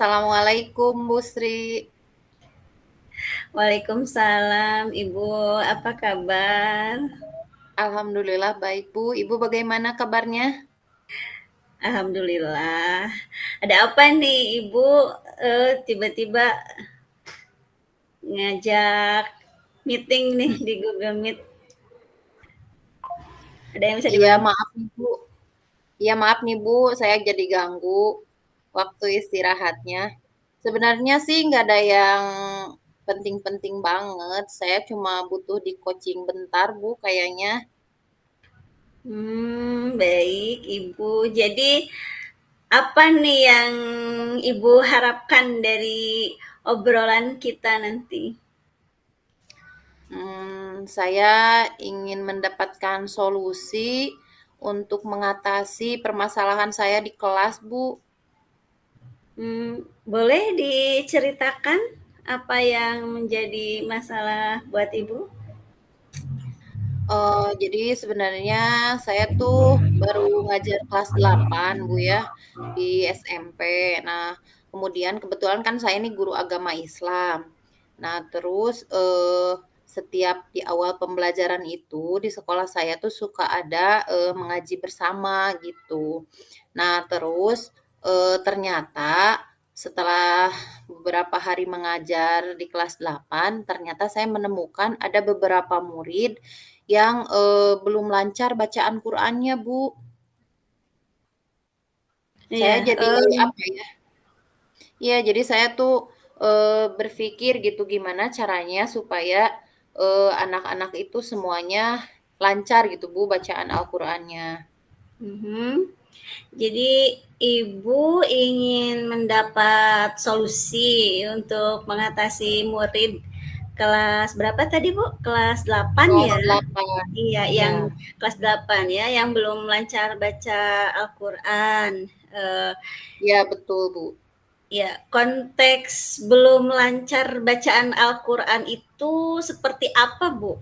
Assalamualaikum Bu Sri. Waalaikumsalam, Ibu. Apa kabar? Alhamdulillah baik Bu. Ibu bagaimana kabarnya? Alhamdulillah. Ada apa nih, Ibu? Tiba-tiba ngajak meeting nih di Google Meet. Ada yang bisa Iya dibantu? maaf nih Bu. Iya maaf nih Bu, saya jadi ganggu waktu istirahatnya. Sebenarnya sih nggak ada yang penting-penting banget. Saya cuma butuh di coaching bentar Bu kayaknya. Baik, Ibu. Jadi, apa nih yang Ibu harapkan dari obrolan kita nanti? Saya ingin mendapatkan solusi untuk mengatasi permasalahan saya di kelas Bu. Boleh diceritakan apa yang menjadi masalah buat Ibu? Jadi sebenarnya saya tuh baru ngajar kelas 8 Bu ya, di SMP. Nah, kemudian kebetulan kan saya ini guru agama Islam. Nah, terus, setiap di awal pembelajaran itu di sekolah saya tuh suka ada, mengaji bersama gitu. Nah, terus, ternyata setelah beberapa hari mengajar di kelas 8, ternyata saya menemukan ada beberapa murid yang, belum lancar bacaan Qur'annya, Bu. Saya Iya, jadi, apa ya, iya, jadi saya tuh, berpikir gitu gimana caranya supaya, anak-anak itu semuanya lancar gitu, Bu, bacaan Al-Qur'annya. mhm. Jadi Ibu ingin mendapat solusi untuk mengatasi murid kelas berapa tadi, Bu? Kelas 8 Kelas ya? 8, Iya, yang iya. kelas 8 ya, yang belum lancar baca Al-Qur'an. Eee, Iya, betul, Bu. ya, konteks belum lancar bacaan Al-Qur'an itu seperti apa, Bu?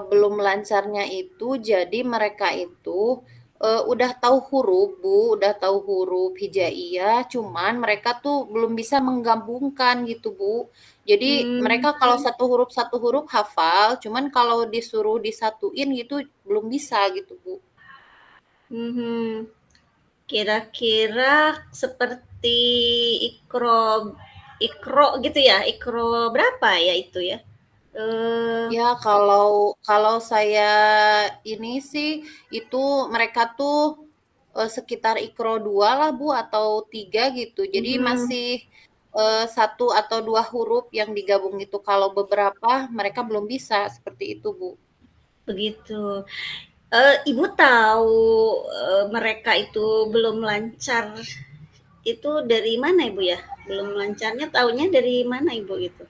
Belum lancarnya itu jadi mereka itu, udah tahu huruf, Bu, udah tahu huruf hijaiyah, cuman mereka tuh belum bisa menggabungkan gitu, Bu. Jadi Mmm, mereka kalau satu huruf hafal, cuman kalau disuruh disatuin gitu belum bisa gitu, Bu. mhm. Kira-kira seperti ikro ikro gitu ya? Ikro berapa ya itu ya? Eh, Ya kalau kalau saya ini sih, itu mereka tuh, sekitar Iqro 2 lah Bu, atau 3 gitu. Jadi mhm, masih, 1 atau 2 huruf yang digabung itu. Kalau beberapa mereka belum bisa, seperti itu Bu. begitu. Ibu tahu mereka itu belum lancar itu dari mana Ibu ya? Belum lancarnya tahunya dari mana Ibu itu?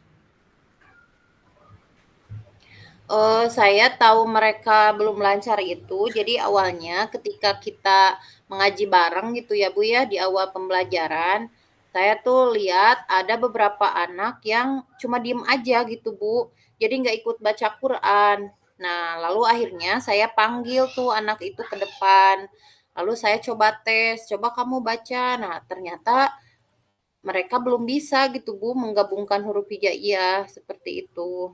Saya tahu mereka belum lancar itu, jadi awalnya ketika kita mengaji bareng gitu ya Bu ya, di awal pembelajaran, saya tuh lihat ada beberapa anak yang cuma diem aja gitu Bu, jadi nggak ikut baca Quran. Nah, lalu akhirnya saya panggil tuh anak itu ke depan, lalu saya coba tes, "Coba kamu baca." Nah, ternyata mereka belum bisa gitu Bu, menggabungkan huruf hijaiyah, seperti itu.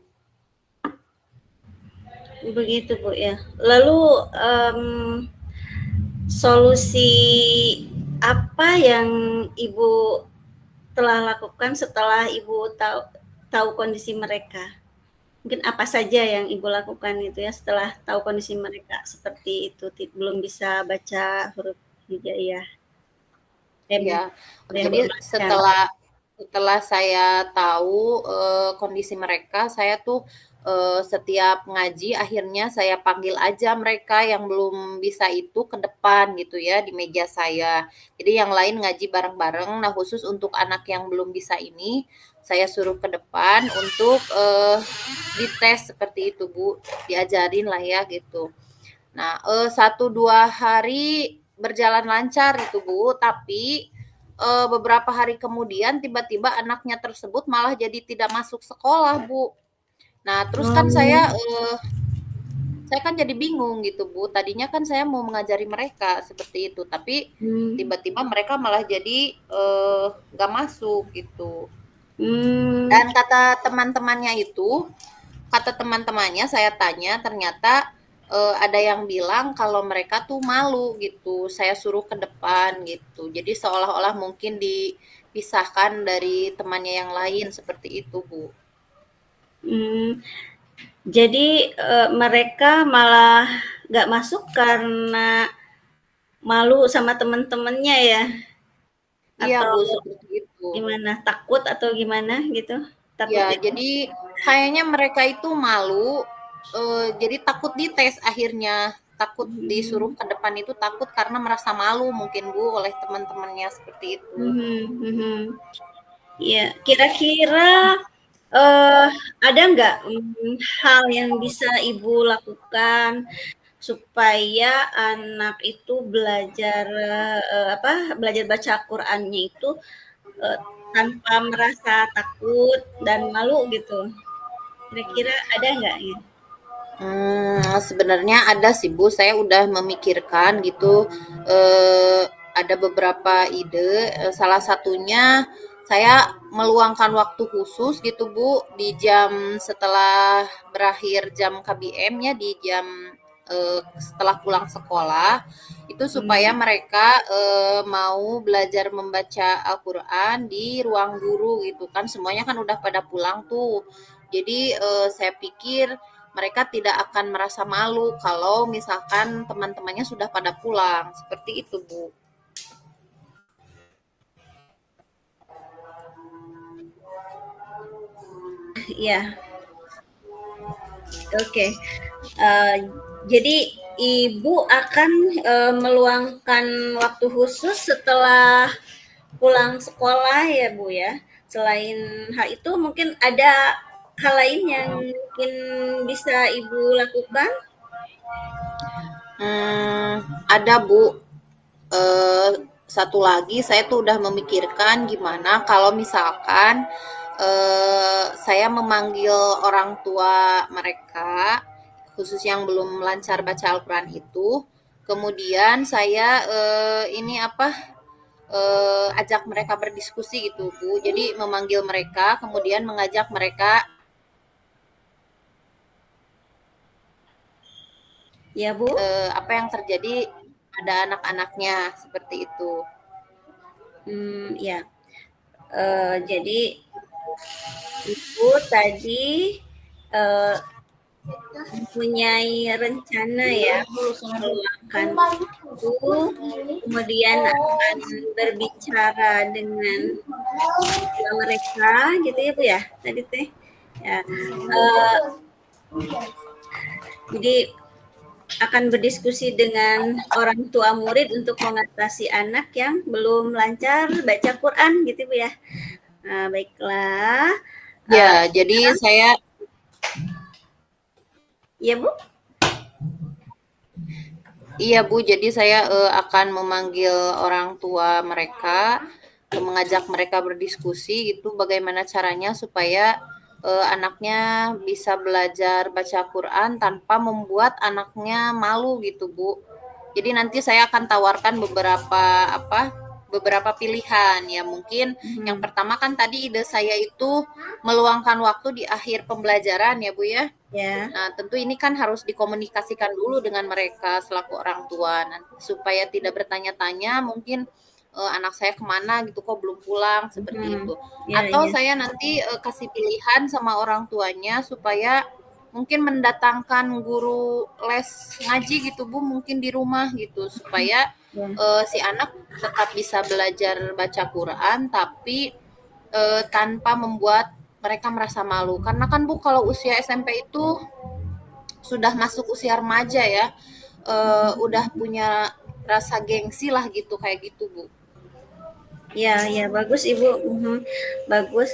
Begitu Bu ya. Lalu solusi apa yang Ibu telah lakukan setelah Ibu tahu tahu kondisi mereka? Mungkin apa saja yang Ibu lakukan itu ya setelah tahu kondisi mereka seperti itu, belum bisa baca huruf hijaiyah, Iya, ada yang jadi belum lancar. setelah saya tahu, kondisi mereka, saya tuh, setiap ngaji akhirnya saya panggil aja mereka yang belum bisa itu ke depan gitu ya, di meja saya. Jadi yang lain ngaji bareng-bareng, nah khusus untuk anak yang belum bisa ini, saya suruh ke depan untuk, dites seperti itu Bu, diajarin lah ya gitu. Nah, 1, 2 hari berjalan lancar itu, Bu, tapi, beberapa hari kemudian tiba-tiba anaknya tersebut malah jadi tidak masuk sekolah, Bu. Nah, terus kan saya, Oh, saya kan jadi bingung gitu Bu, tadinya kan saya mau mengajari mereka seperti itu, tapi Mmm. tiba-tiba mereka malah jadi, nggak masuk gitu. Mmm. Dan kata teman-temannya itu, kata teman-temannya saya tanya ternyata, ada yang bilang kalau mereka tuh malu gitu, saya suruh ke depan gitu. Jadi seolah-olah mungkin dipisahkan dari temannya yang lain, seperti itu Bu. Mmm. Jadi, mereka malah nggak masuk karena malu sama temen-temennya ya? Iya Atau Bu, seperti itu. gimana, takut atau gimana gitu? Takut Ya, dites? jadi kayaknya mereka itu malu, jadi takut dites akhirnya. Takut disuruh Mhm. ke depan itu takut karena merasa malu mungkin Bu oleh teman-temannya seperti itu. Mhm mhm. Iya, kira-kira, eee, ada nggak, hal yang bisa Ibu lakukan supaya anak itu belajar, apa, belajar baca Qur'annya itu, eee, tanpa merasa takut dan malu gitu? Kira-kira ada nggak ya? Sebenarnya ada sih Bu, saya udah memikirkan gitu, ada beberapa ide, salah satunya saya meluangkan waktu khusus gitu Bu, di jam setelah berakhir jam KBM ya, di jam, setelah pulang sekolah, itu supaya Mmm, mereka, mau belajar membaca Al-Qur'an di ruang guru gitu kan, semuanya kan udah pada pulang tuh. Jadi, saya pikir mereka tidak akan merasa malu kalau misalkan teman-temannya sudah pada pulang, seperti itu, Bu. iya, oke. Eee, jadi Ibu akan, meluangkan waktu khusus setelah pulang sekolah ya, Bu, ya? Selain hal itu mungkin ada hal lain yang mungkin bisa Ibu lakukan? Ada Bu, eh, satu lagi saya tuh udah memikirkan gimana kalau misalkan saya memanggil orang tua mereka, khusus yang belum lancar baca Al-Quran itu, kemudian saya ini apa ajak mereka berdiskusi gitu Bu. Jadi memanggil mereka, kemudian mengajak mereka Ya, Bu? apa yang terjadi pada anak-anaknya seperti itu. Ya. Jadi Ibu tadi, eee, mempunyai rencana ya meluangkan waktu, kemudian akan berbicara dengan mereka gitu ya, Bu, ya? Tadi teh? Ya, eee, jadi akan berdiskusi dengan orang tua murid untuk mengatasi anak yang belum lancar baca Quran gitu, Bu, ya? Baiklah, Ya, jadi sekarang saya iya, Bu? iya Bu, jadi saya akan memanggil orang tua mereka, mengajak mereka berdiskusi itu bagaimana caranya supaya anaknya bisa belajar baca Quran tanpa membuat anaknya malu gitu Bu. Jadi nanti saya akan tawarkan beberapa pilihan ya mungkin yang Mhm, pertama kan tadi ide saya itu meluangkan waktu di akhir pembelajaran ya Bu ya. ya, Nah, tentu ini kan harus dikomunikasikan dulu dengan mereka selaku orang tua, supaya tidak bertanya-tanya mungkin anak saya kemana gitu kok belum pulang seperti mhm, itu. iya Atau iya, saya nanti kasih pilihan sama orang tuanya supaya mungkin mendatangkan guru les ngaji gitu Bu, mungkin di rumah gitu supaya iya, si anak tetap bisa belajar baca Quran tapi tanpa membuat mereka merasa malu. Karena kan Bu kalau usia SMP itu sudah masuk usia remaja ya, udah punya rasa gengsi lah gitu kayak gitu Bu. iya iya, bagus Ibu, bagus.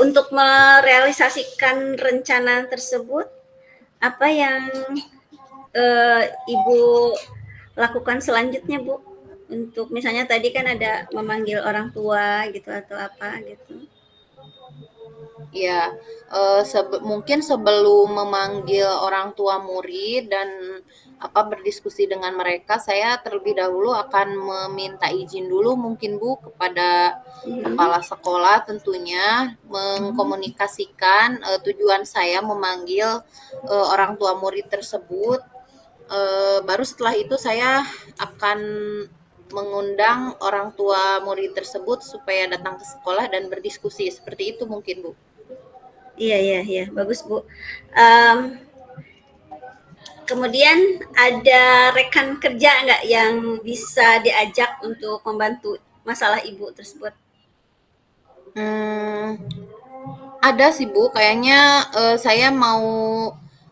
Untuk merealisasikan rencana tersebut, apa yang, Ibu lakukan selanjutnya, Bu? Untuk misalnya tadi kan ada memanggil orang tua gitu atau apa gitu. Ya, mungkin sebelum memanggil orang tua murid dan berdiskusi dengan mereka, saya terlebih dahulu akan meminta izin dulu mungkin Bu kepada Mhm. kepala sekolah tentunya mengkomunikasikan tujuan saya memanggil orang tua murid tersebut. Baru setelah itu saya akan mengundang orang tua murid tersebut supaya datang ke sekolah dan berdiskusi. Seperti itu mungkin Bu. Iya iya iya, bagus Bu. Um, Kemudian ada rekan kerja nggak yang bisa diajak untuk membantu masalah ibu tersebut? Hmm, ada sih Bu, kayaknya saya mau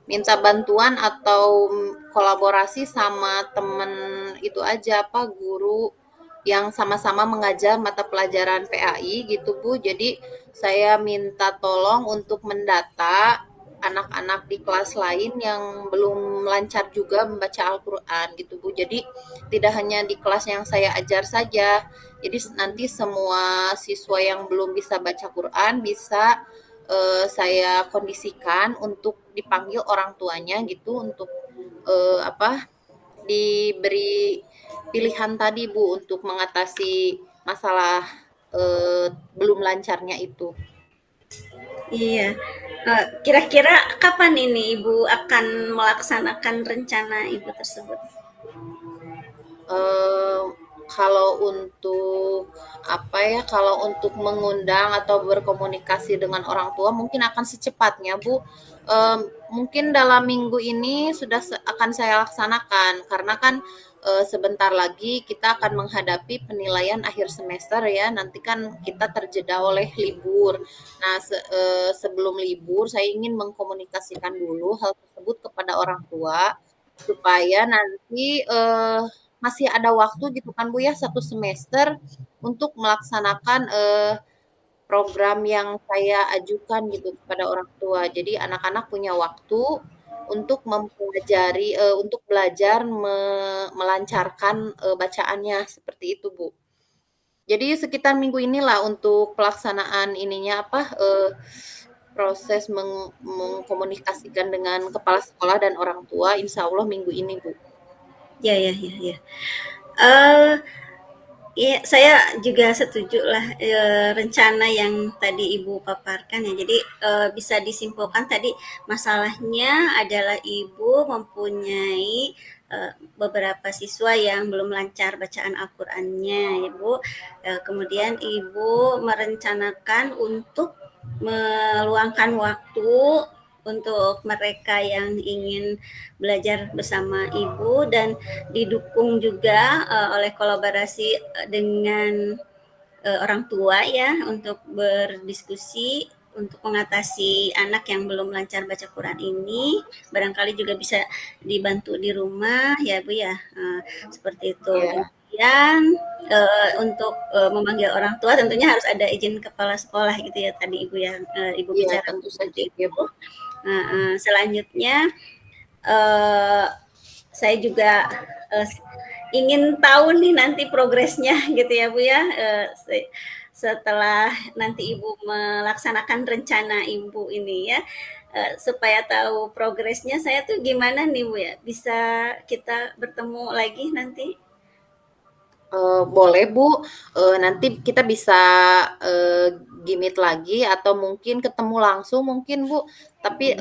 minta bantuan atau kolaborasi sama temen itu aja guru yang sama-sama mengajar mata pelajaran PAI gitu Bu. Jadi saya minta tolong untuk mendata anak-anak di kelas lain yang belum lancar juga membaca Al-Quran gitu Bu. Jadi tidak hanya di kelas yang saya ajar saja. Jadi nanti semua siswa yang belum bisa baca Quran bisa saya kondisikan untuk dipanggil orang tuanya gitu untuk diberi pilihan tadi Bu untuk mengatasi masalah belum lancarnya itu. Iya. Kira-kira kapan ini Ibu akan melaksanakan rencana Ibu tersebut? Eee, kalau untuk kalau untuk mengundang atau berkomunikasi dengan orang tua mungkin akan secepatnya, Bu. Mungkin dalam minggu ini sudah akan saya laksanakan karena kan, sebentar lagi kita akan menghadapi penilaian akhir semester ya, nanti kan kita terjeda oleh libur. Nah, sebelum libur saya ingin mengkomunikasikan dulu hal tersebut kepada orang tua, supaya nanti, masih ada waktu gitu kan Bu ya, 1 semester untuk melaksanakan, program yang saya ajukan gitu kepada orang tua. Jadi anak-anak punya waktu untuk mempelajari untuk belajar melancarkan, bacaannya, seperti itu Bu. Jadi sekitar minggu inilah untuk pelaksanaan proses mengkomunikasikan dengan kepala sekolah dan orang tua, insya Allah minggu ini Bu. Ya ya ya ya. Eh, Iya, saya juga setuju lah rencana yang tadi Ibu paparkan ya. Jadi bisa disimpulkan tadi masalahnya adalah Ibu mempunyai beberapa siswa yang belum lancar bacaan Al-Qur'annya, Ibu. Kemudian Ibu merencanakan untuk meluangkan waktu untuk mereka yang ingin belajar bersama Ibu dan didukung juga oleh kolaborasi dengan orang tua ya untuk berdiskusi untuk mengatasi anak yang belum lancar baca Quran ini barangkali juga bisa dibantu di rumah ya Bu ya seperti itu. Ya, Kemudian untuk memanggil orang tua tentunya harus ada izin kepala sekolah gitu ya tadi Ibu ya Ibu iya bicara tentu saja seperti ya itu. Bu. Selanjutnya eh, saya juga eh, ingin tahu nih nanti progresnya gitu ya Bu ya. Setelah nanti Ibu melaksanakan rencana Ibu ini ya, supaya tahu progresnya saya tuh gimana nih Bu ya, bisa kita bertemu lagi nanti? Boleh Bu, nanti kita bisa, gimit lagi atau mungkin ketemu langsung mungkin Bu. Tapi,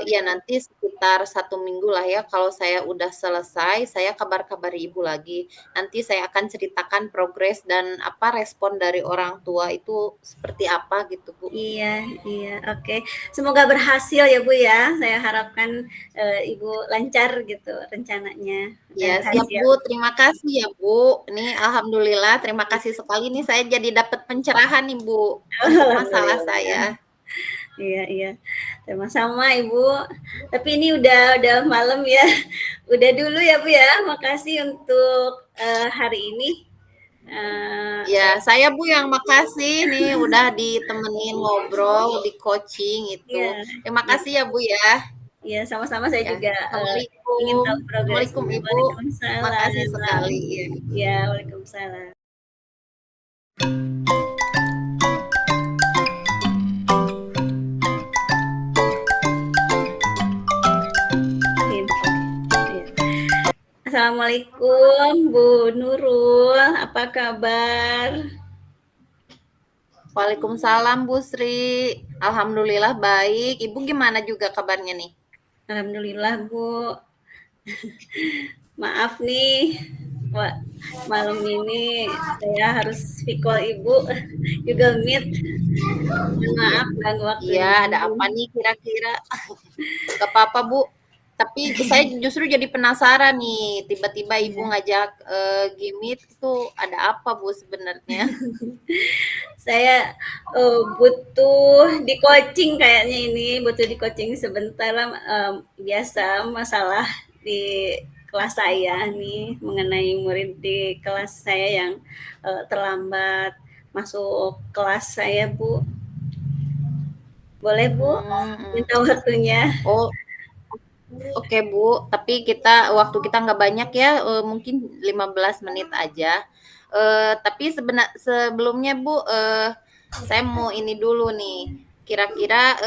ya nanti sekitar 1 minggu lah ya kalau saya udah selesai, saya kabar-kabari Ibu lagi. Nanti saya akan ceritakan progres dan respon dari orang tua itu seperti apa gitu Bu. Iya, iya, oke. Semoga berhasil ya Bu ya. Saya harapkan Ibu lancar gitu rencananya dan Ya siap hasil. Bu, terima kasih ya Bu. Ini alhamdulillah terima kasih sekali nih saya jadi dapat pencerahan nih Bu, untuk masalah saya. Alhamdulillah. Iya, iya. Sama-sama Ibu. Tapi ini udah malam ya. Udah dulu ya Bu ya. Makasih untuk hari ini. Ya, Eh, saya Bu yang makasih nih udah ditemenin ngobrol, di coaching itu. iya, Terima iya, kasih ya Bu ya. iya. Sama-sama saya Ya, juga ingin Assalamualaikum. tahu Assalamualaikum progresnya. Ibu. Makasih Waalaikumsalam. sekali ya. Ya, waalaikumsalam. Assalamualaikum Bu Nurul, apa kabar? Waalaikumsalam Bu Sri. Alhamdulillah baik. Ibu gimana juga kabarnya nih? Alhamdulillah Bu. Maaf nih, malam ini saya harus call Ibu Google Meet. Mohon maaf ganggu Iya, waktunya ada Ibu. apa nih kira-kira? Gak apa-apa Bu. Tapi saya justru jadi penasaran nih. Tiba-tiba Ibu Ya. ngajak Gimit itu ada apa Bu sebenarnya? Saya butuh di coaching kayaknya ini, butuh di coaching sebentar lah. Biasa masalah di kelas saya nih mengenai murid di kelas saya yang terlambat masuk kelas saya Bu. Boleh Bu Hmm, hmm. minta waktunya? Oh, oke Bu. Tapi waktu kita nggak banyak ya. Mungkin 15 menit aja. Tapi sebelumnya Bu, saya mau ini dulu nih. Kira-kira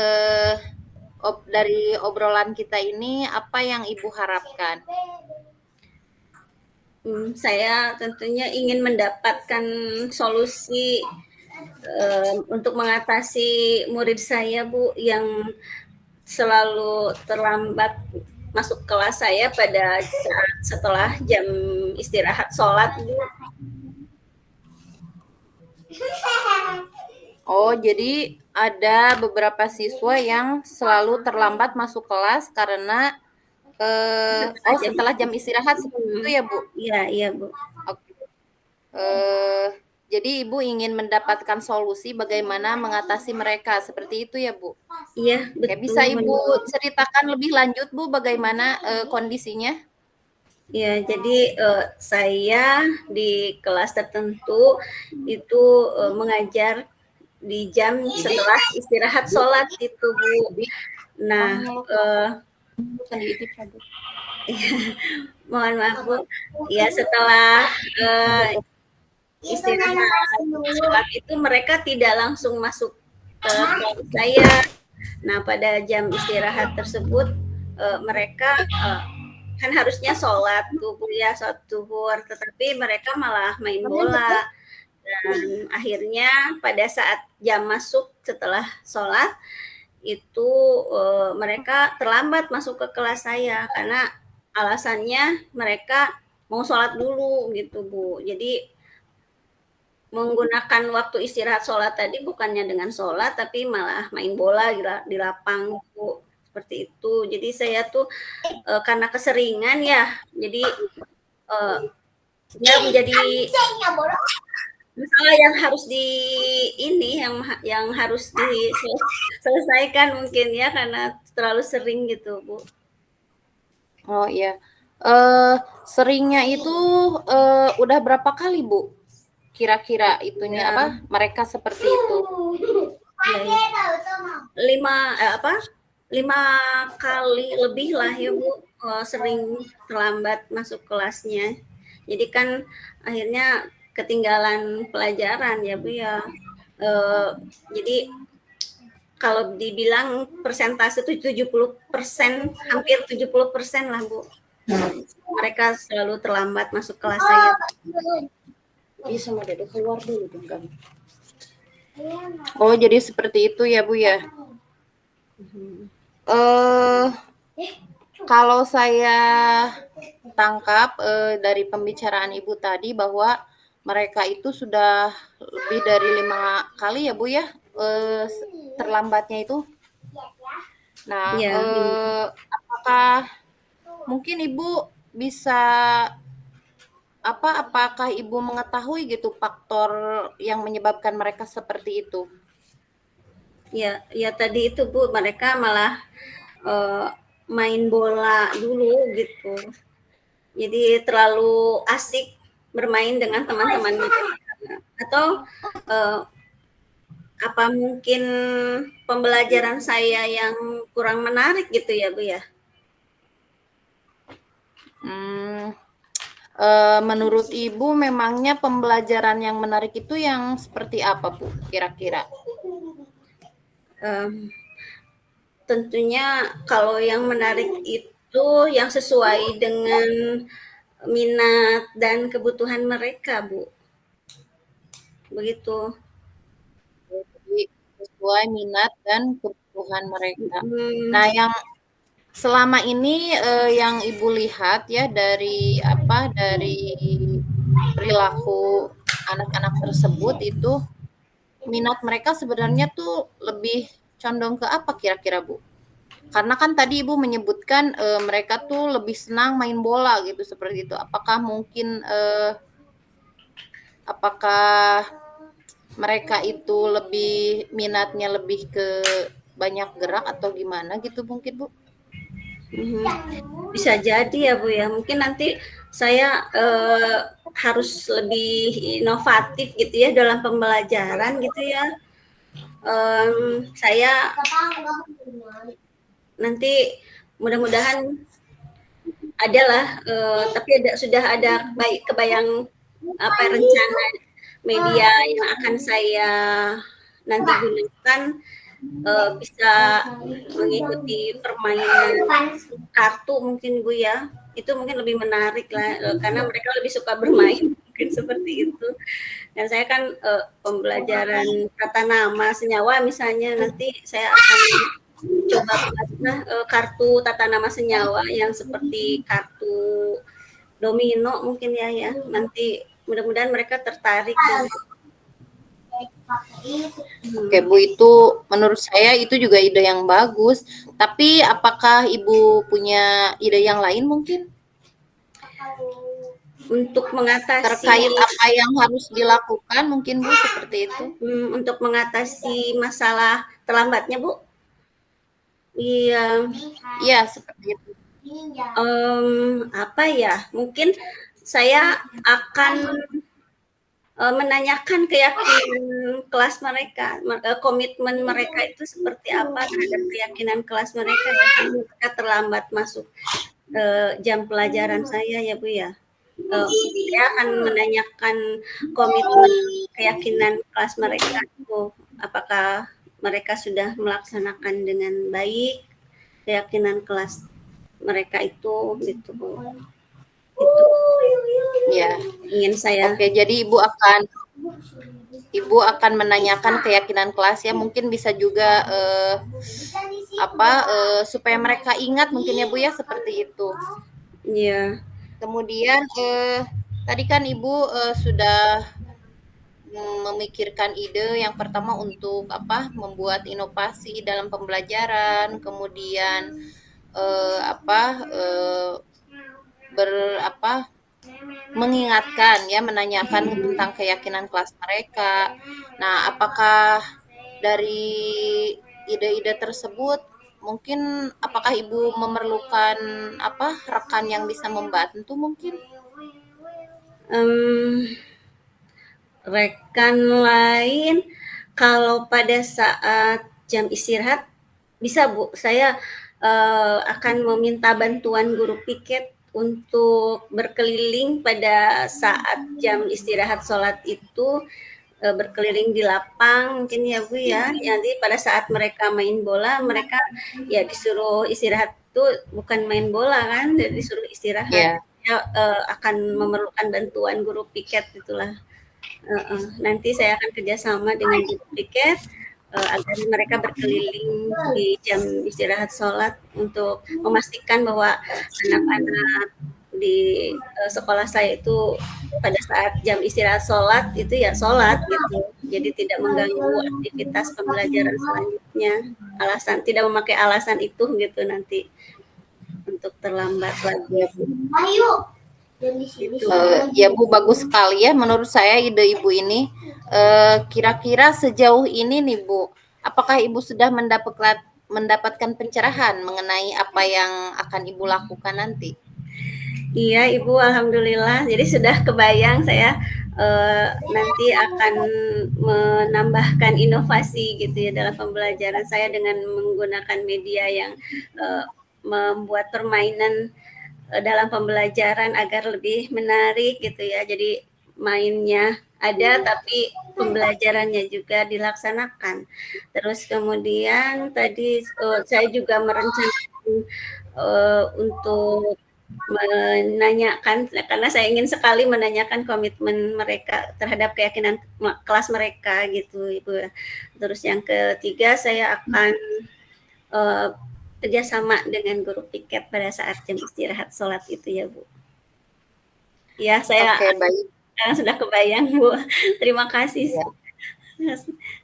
dari obrolan kita ini apa yang Ibu harapkan? Saya tentunya ingin mendapatkan solusi untuk mengatasi murid saya Bu yang selalu terlambat masuk kelas saya pada saat setelah jam istirahat sholat Bu. Oh, jadi ada beberapa siswa yang selalu terlambat masuk kelas karena Setelah jam setelah jam istirahat seperti itu ya, Bu? iya iya Bu. Oke. Eh, jadi Ibu ingin mendapatkan solusi bagaimana mengatasi mereka, seperti itu ya, Bu? Iya Oke, betul bisa Ibu menurut. ceritakan lebih lanjut, Bu, bagaimana kondisinya? Ya, jadi saya di kelas tertentu itu mengajar di jam setelah istirahat sholat itu Bu. Nah, eh, mohon maaf Bu. Ya setelah istirahat sholat itu mereka tidak langsung masuk ke kelas saya. Nah, pada jam istirahat tersebut mereka kan harusnya sholat tuh Bu ya, sholat zuhur, tetapi mereka malah main bola. Dan akhirnya pada saat jam masuk setelah sholat itu mereka terlambat masuk ke kelas saya karena alasannya mereka mau sholat dulu gitu Bu. Jadi menggunakan waktu istirahat sholat tadi bukannya dengan sholat tapi malah main bola di lapang Bu. Seperti itu. Jadi saya tuh karena keseringan ya, jadi ya menjadi masalah yang harus yang harus diselesaikan mungkin ya karena terlalu sering gitu Bu. Oh iya. Seringnya itu udah berapa kali, Bu? Kira-kira itunya Ya, apa? Mereka seperti itu. ya, ya. Apa? 5 kali lebih lah ya Bu, sering terlambat masuk kelasnya. Jadi kan akhirnya ketinggalan pelajaran ya Bu ya. Jadi kalau dibilang persentase itu 70%, hampir 70% lah Bu. Mereka selalu terlambat masuk kelas saya. Bisa sama Dede keluar dulu dong kami. Oh, jadi seperti itu ya, Bu ya. Eh kalau saya tangkap dari pembicaraan Ibu tadi bahwa mereka itu sudah lebih dari 5 kali ya, Bu ya, terlambatnya itu. Nah, Ya, apakah mungkin Ibu bisa apakah Ibu mengetahui gitu faktor yang menyebabkan mereka seperti itu? ya tadi itu Bu, mereka malah main bola dulu gitu. Jadi terlalu asik bermain dengan teman-teman atau uh, apa mungkin pembelajaran saya yang kurang menarik gitu ya Bu ya? Menurut Ibu memangnya pembelajaran yang menarik itu yang seperti apa, Bu, kira-kira? Tentunya kalau yang menarik itu yang sesuai dengan minat dan kebutuhan mereka, Bu. Begitu. Jadi sesuai minat dan kebutuhan mereka. Mhm. Nah, yang selama ini yang Ibu lihat ya dari perilaku anak-anak tersebut itu minat mereka sebenarnya tuh lebih condong ke apa kira-kira, Bu? Karena kan tadi Ibu menyebutkan mereka tuh lebih senang main bola gitu seperti itu. Apakah mereka itu lebih minatnya lebih ke banyak gerak atau gimana gitu mungkin, Bu? Mhm. Bisa jadi ya, Bu, ya. Mungkin nanti saya, harus lebih inovatif gitu ya dalam pembelajaran gitu ya. Saya nanti mudah-mudahan adalah, tapi sudah ada kebayang apa rencana media yang akan saya nanti gunakan, bisa mengikuti permainan kartu mungkin, Bu, ya. Itu mungkin lebih menarik lah, karena mereka lebih suka bermain mungkin seperti itu. Dan saya kan, pembelajaran tata nama senyawa misalnya nanti saya akan coba buatlah, kartu tata nama senyawa yang seperti kartu domino mungkin ya. Nanti mudah-mudahan mereka tertarik dengan Oke, Bu, itu menurut saya itu juga ide yang bagus. Tapi apakah Ibu punya ide yang lain mungkin untuk mengatasi terkait apa yang harus dilakukan mungkin, Bu, seperti itu? untuk mengatasi masalah terlambatnya, Bu? Iya. Iya, seperti itu. Apa ya, mungkin saya akan, menanyakan keyakinan kelas mereka, komitmen mereka itu seperti apa terhadap keyakinan kelas mereka ya, kalau mereka terlambat masuk, jam pelajaran saya ya, Bu, ya. Saya akan menanyakan komitmen keyakinan kelas mereka itu, apakah mereka sudah melaksanakan dengan baik keyakinan kelas mereka itu, gitu, Bu. Itu Ya. ingin saya. Oke, jadi Ibu akan menanyakan keyakinan kelas ya, mungkin bisa juga supaya mereka ingat mungkin ya, Bu, ya, seperti itu. Iya. Kemudian tadi kan Ibu sudah memikirkan ide yang pertama untuk membuat inovasi dalam pembelajaran, kemudian eh, apa eh, ber mengingatkan ya, menanyakan tentang keyakinan kelas mereka. Nah, apakah dari ide-ide tersebut mungkin apakah Ibu memerlukan rekan yang bisa membantu mungkin? Rekan lain kalau pada saat jam istirahat bisa, Bu. Saya, akan meminta bantuan guru piket untuk berkeliling pada saat jam istirahat sholat itu, berkeliling di lapang mungkin ya, Bu, ya. Nanti pada saat mereka main bola, mereka ya disuruh istirahat tuh bukan main bola kan, disuruh istirahat. Ya. Ya, akan memerlukan bantuan guru piket itulah. Nanti saya akan kerjasama dengan guru piket agar mereka berkeliling di jam istirahat sholat untuk memastikan bahwa anak-anak di sekolah saya itu pada saat jam istirahat sholat itu ya sholat gitu, jadi tidak mengganggu aktivitas pembelajaran selanjutnya. Tidak memakai alasan itu gitu nanti untuk terlambat lagi. Ya, Bu. Ya, Bu, bagus sekali ya menurut saya ide Ibu ini. Kira-kira sejauh ini nih, Bu, apakah Ibu sudah mendapatkan pencerahan mengenai apa yang akan Ibu lakukan nanti? Iya, Ibu, alhamdulillah. Jadi sudah kebayang saya nanti akan menambahkan inovasi gitu ya dalam pembelajaran saya dengan menggunakan media yang membuat permainan dalam pembelajaran agar lebih menarik gitu ya. Jadi mainnya ada tapi pembelajarannya juga dilaksanakan. Terus kemudian tadi saya juga merencanakan untuk menanyakan karena saya ingin sekali menanyakan komitmen mereka terhadap keyakinan kelas mereka gitu, Ibu. Terus yang ketiga saya akan kerjasama dengan guru piket pada saat jam istirahat sholat itu ya Bu. Ya saya Oke, baik. sekarang sudah kebayang Bu. Terima kasih. Iya.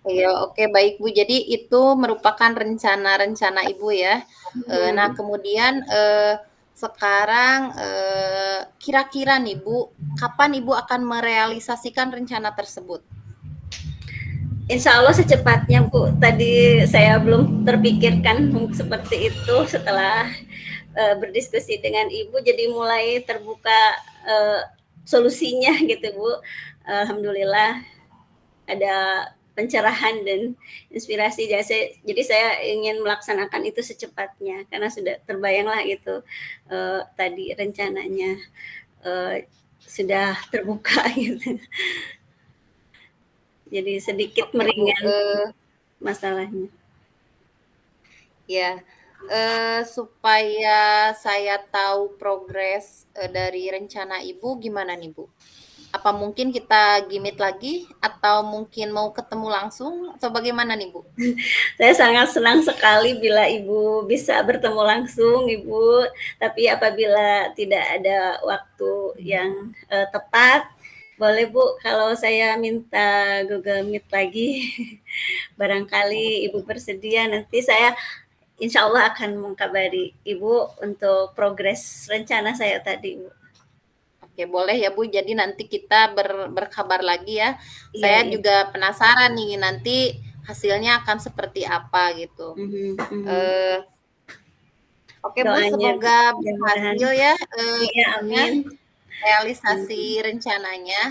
Iya, oke, baik Bu. Jadi itu merupakan rencana-rencana Ibu ya. Nah, kemudian sekarang kira-kira nih Bu, kapan Ibu akan merealisasikan rencana tersebut? Insya Allah secepatnya Bu. Tadi saya belum terpikirkan seperti itu setelah berdiskusi dengan Ibu, jadi mulai terbuka solusinya gitu Bu. Alhamdulillah ada pencerahan dan inspirasi. Jadi saya ingin melaksanakan itu secepatnya karena sudah terbayang lah gitu tadi rencananya sudah terbuka gitu. Jadi sedikit Oke Bu, meringan masalahnya. ya, supaya saya tahu progres dari rencana Ibu gimana nih Bu? Apa mungkin kita gimit lagi atau mungkin mau ketemu langsung atau bagaimana nih Bu? Saya sangat senang sekali bila Ibu bisa bertemu langsung, Ibu. Tapi apabila tidak ada waktu yang tepat, boleh Bu kalau saya minta Google Meet lagi. Barangkali Ibu bersedia, nanti saya insya Allah akan mengkabari Ibu untuk progres rencana saya tadi, Bu. Oke, boleh ya Bu. Jadi nanti kita berkabar lagi ya. Iya, Saya iya. juga penasaran nih nanti hasilnya akan seperti apa gitu. Eh, oke Bu, Doanya semoga mudah-mudahan. berhasil ya Iya, ininya, amin. realisasi Amin. rencananya.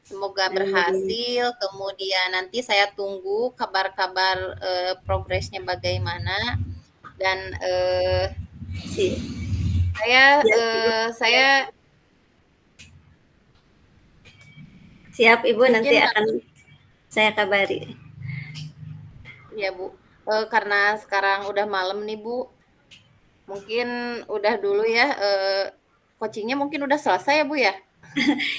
Semoga Amin. berhasil. Kemudian nanti saya tunggu kabar-kabar progresnya bagaimana. Dan saya Siap, Ibu. saya Siap, Ibu, nanti mungkin akan saya kabari. ya Bu, karena sekarang udah malam nih Bu, mungkin udah dulu ya, coaching-nya mungkin udah selesai ya Bu ya?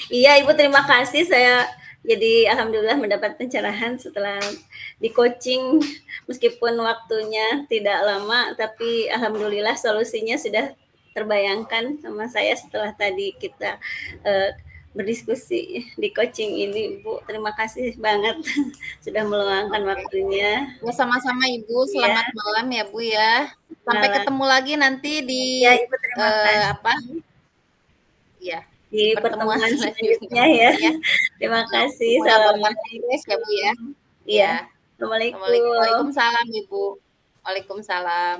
Iya, Ibu, terima kasih. Saya jadi alhamdulillah mendapat pencerahan setelah di-coaching meskipun waktunya tidak lama, tapi alhamdulillah solusinya sudah terbayangkan sama saya setelah tadi kita berdiskusi di coaching ini, Bu. Terima kasih banget sudah meluangkan Oke. waktunya. Ya sama-sama Ibu, Iya, selamat malam ya Bu ya. Sampai malam. ketemu lagi nanti di Ya, Ibu, terima apa? kasih. Ya, Di pertemuan pertemuan selanjutnya selanjutnya ya. mungkin ya. Terima kasih. Melaporkan Assalamualaikum. progres ya Bu ya. Iya. Ya. Assalamualaikum. Waalaikumsalam Ibu. Waalaikumsalam.